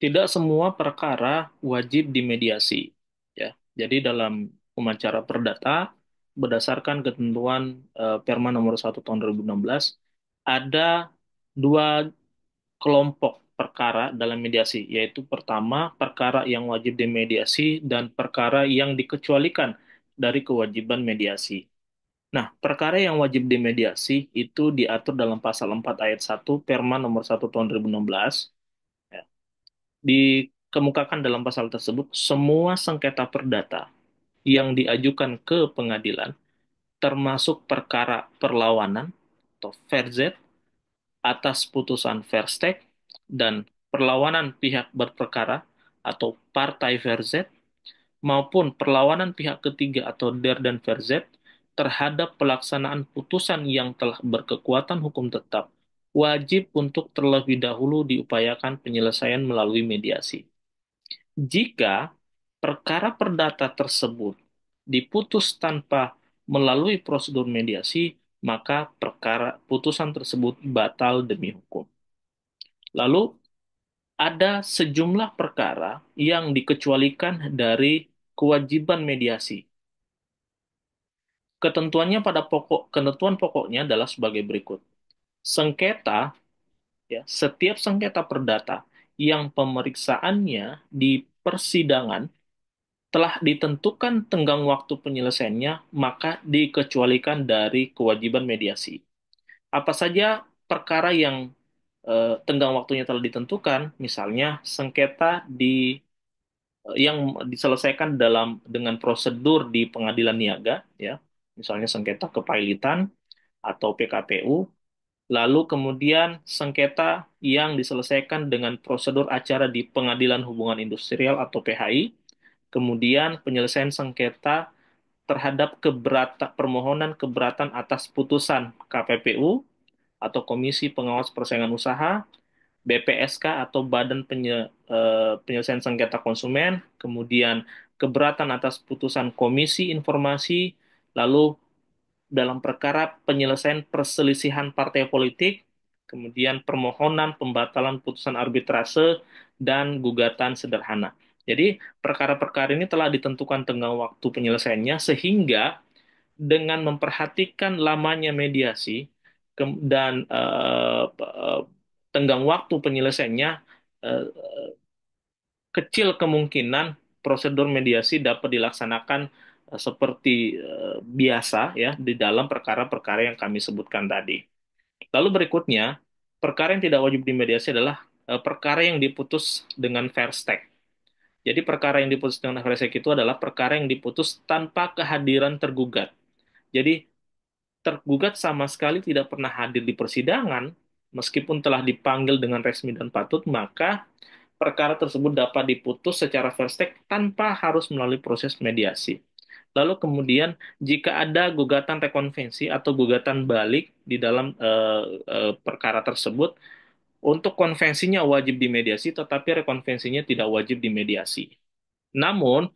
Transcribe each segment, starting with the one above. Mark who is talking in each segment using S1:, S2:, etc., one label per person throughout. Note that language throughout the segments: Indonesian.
S1: Tidak semua perkara wajib dimediasi, ya. Jadi dalam pemancara perdata, berdasarkan ketentuan Perma nomor 1 tahun 2016, ada dua kelompok perkara dalam mediasi, yaitu pertama, perkara yang wajib dimediasi dan perkara yang dikecualikan dari kewajiban mediasi. Nah, perkara yang wajib dimediasi itu diatur dalam pasal 4 ayat 1 Perma nomor 1 tahun 2016. Dikemukakan dalam pasal tersebut, semua sengketa perdata yang diajukan ke pengadilan, termasuk perkara perlawanan atau verzet atas putusan verstek dan perlawanan pihak berperkara atau partai verzet maupun perlawanan pihak ketiga atau der dan verzet terhadap pelaksanaan putusan yang telah berkekuatan hukum tetap wajib untuk terlebih dahulu diupayakan penyelesaian melalui mediasi. Jika perkara perdata tersebut diputus tanpa melalui prosedur mediasi, maka perkara putusan tersebut batal demi hukum. Lalu ada sejumlah perkara yang dikecualikan dari kewajiban mediasi. Ketentuan pokoknya adalah sebagai berikut. Sengketa, ya, setiap sengketa perdata yang pemeriksaannya di persidangan telah ditentukan tenggang waktu penyelesaiannya, maka dikecualikan dari kewajiban mediasi. Apa saja perkara yang tenggang waktunya telah ditentukan, misalnya sengketa yang diselesaikan dengan prosedur di pengadilan niaga, ya, misalnya sengketa kepailitan atau PKPU, lalu kemudian sengketa yang diselesaikan dengan prosedur acara di Pengadilan Hubungan Industrial atau PHI, kemudian penyelesaian sengketa terhadap permohonan keberatan atas putusan KPPU atau Komisi Pengawas Persaingan Usaha, BPSK atau Penyelesaian Sengketa Konsumen, kemudian keberatan atas putusan Komisi Informasi, lalu dalam perkara penyelesaian perselisihan partai politik, kemudian permohonan pembatalan putusan arbitrase, dan gugatan sederhana. Jadi, perkara-perkara ini telah ditentukan tenggang waktu penyelesaiannya, sehingga dengan memperhatikan lamanya mediasi dan tenggang waktu penyelesaiannya, eh, kecil kemungkinan prosedur mediasi dapat dilaksanakan seperti biasa, ya, di dalam perkara-perkara yang kami sebutkan tadi. Lalu berikutnya, perkara yang tidak wajib dimediasi adalah perkara yang diputus dengan fair stake. Jadi perkara yang diputus dengan fair stake itu adalah perkara yang diputus tanpa kehadiran tergugat. Jadi tergugat sama sekali tidak pernah hadir di persidangan, meskipun telah dipanggil dengan resmi dan patut, maka perkara tersebut dapat diputus secara first take tanpa harus melalui proses mediasi. Lalu kemudian, jika ada gugatan rekonvensi atau gugatan balik di dalam perkara tersebut, untuk konvensinya wajib dimediasi, tetapi rekonvensinya tidak wajib dimediasi. Namun,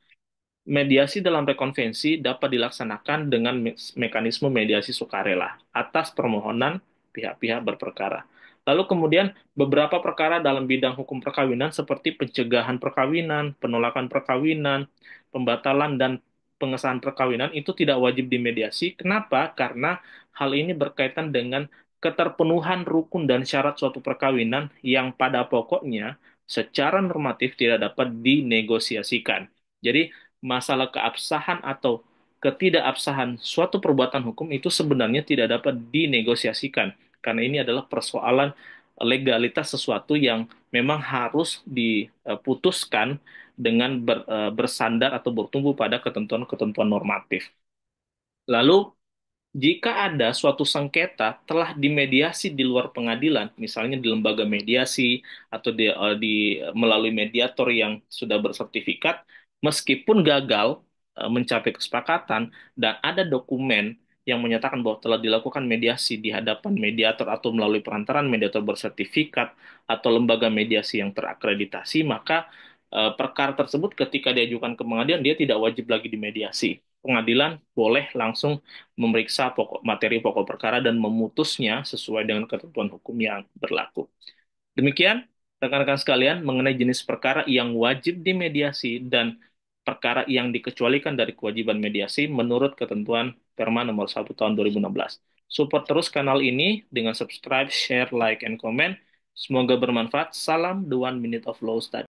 S1: mediasi dalam rekonvensi dapat dilaksanakan dengan mekanisme mediasi sukarela atas permohonan pihak-pihak berperkara. Lalu kemudian beberapa perkara dalam bidang hukum perkawinan seperti pencegahan perkawinan, penolakan perkawinan, pembatalan dan pengesahan perkawinan itu tidak wajib dimediasi. Kenapa? Karena hal ini berkaitan dengan keterpenuhan rukun dan syarat suatu perkawinan yang pada pokoknya secara normatif tidak dapat dinegosiasikan. Jadi masalah keabsahan atau ketidakabsahan suatu perbuatan hukum itu sebenarnya tidak dapat dinegosiasikan, karena ini adalah persoalan legalitas sesuatu yang memang harus diputuskan dengan bersandar atau bertumbuh pada ketentuan-ketentuan normatif. Lalu jika ada suatu sengketa telah dimediasi di luar pengadilan, misalnya di lembaga mediasi atau melalui mediator yang sudah bersertifikat, meskipun gagal mencapai kesepakatan dan ada dokumen yang menyatakan bahwa telah dilakukan mediasi di hadapan mediator atau melalui perantaran mediator bersertifikat atau lembaga mediasi yang terakreditasi, maka perkara tersebut ketika diajukan ke pengadilan dia tidak wajib lagi dimediasi. Pengadilan boleh langsung memeriksa materi pokok perkara dan memutusnya sesuai dengan ketentuan hukum yang berlaku. Demikian rekan-rekan sekalian mengenai jenis perkara yang wajib dimediasi dan perkara yang dikecualikan dari kewajiban mediasi menurut ketentuan Perma nomor 1 tahun 2016. Support terus kanal ini dengan subscribe, share, like, and comment. Semoga bermanfaat. Salam The One Minute of Law Study.